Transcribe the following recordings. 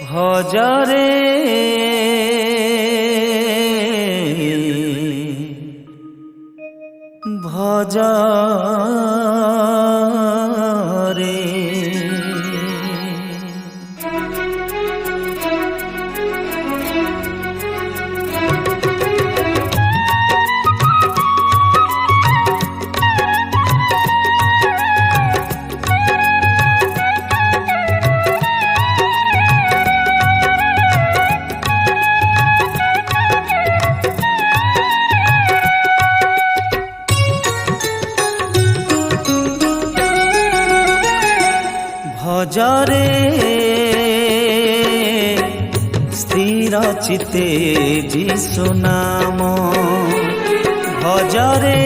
ভজরে ভজরে ভজরে স্থির চিতে যিশু নাম ভজরে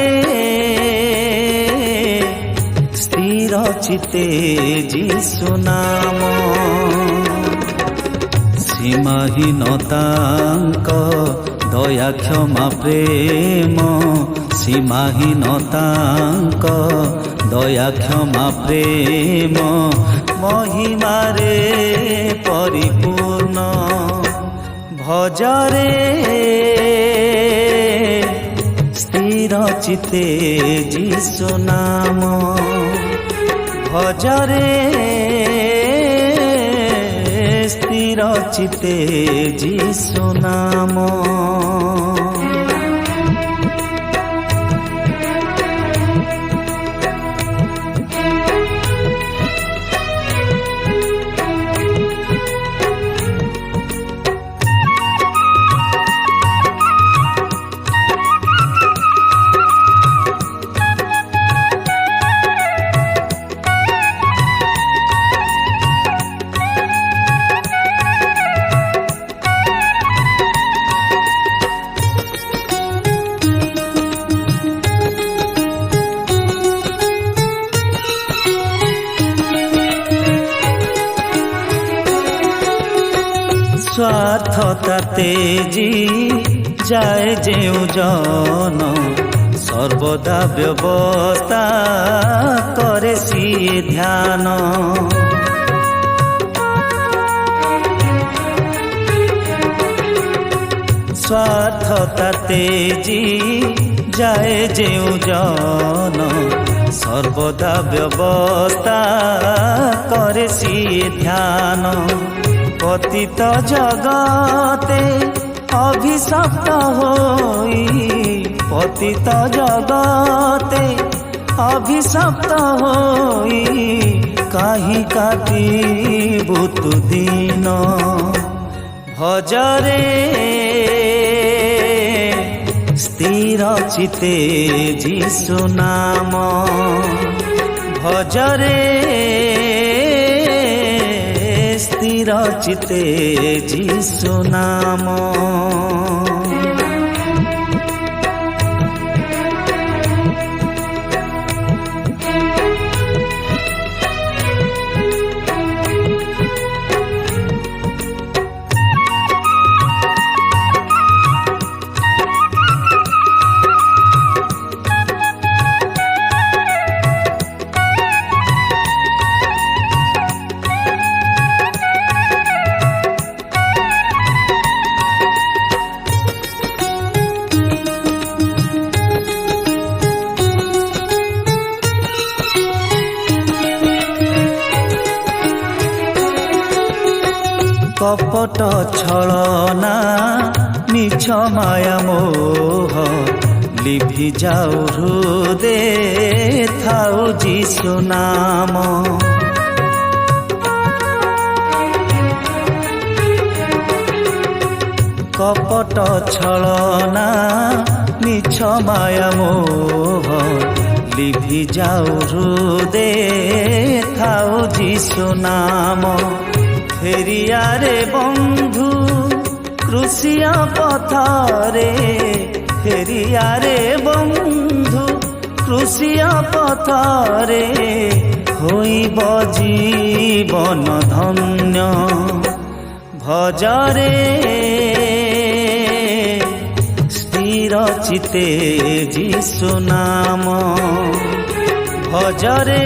স্থির চিতে যিশু নাম সীমাহীনতাঙ্ক দয়া ক্ষমা প্রেম সীমাহীনতাঙ্ক দয়া ক্ষমা প্রেম মহিমারে পরিপূর্ণ ভজরে স্থির চিতে যিশু নাম ভজরে স্থির চিতে যিশু নাম স্বার্থতাতে জি যায় যেউ জন সর্বদা ব্যবস্থা করে সিয়ে ধ্যান স্বার্থতাতে জি যায় যেউ জন সর্বদা ব্যবস্থা করে সিয়ে ধ্যান পতিত জগতে অভিশপ্ত হই পতিত জগতে অভিশপ্ত হই কাহি কাটিবু তু দিন ভজরে স্থির চিতে যিশু নাম ভজরে স্থির চিতে যিশু নাম কপট ছলনা মিছ মায়া মোহ লিভি যাও হৃদে থাও যিশু নাম কপট ছলনা মিছ মায়া মোহ লিভি যাও হৃদে থাও যিশু নাম ফেরিয়ারে বন্ধু ক্রুশিয়া পথরে ফেরিয়ারে বন্ধু ক্রুশিয়া পথরে হইব জীবন ধন্য ভজরে স্থির চিতে যিশু নাম ভজরে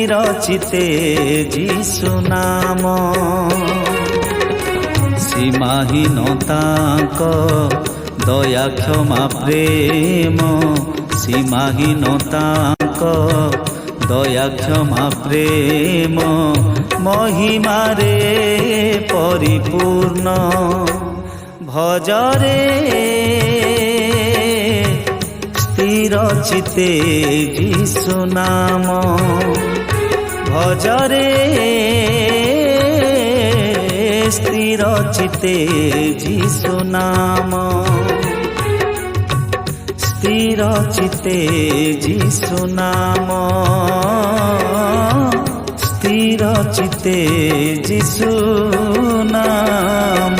स्थिर चिते जीशु नाम सीमाहीन तांक दया क्षमा प्रेम सीमाहीन तांक दया क्षमा प्रेम महिमारे परिपूर्ण भजरे स्थिर चिते जीशु नाम भजरे स्थिर चिते जीशु नाम स्थिर चिते जीशु नाम स्थिर चिते जीशु नाम।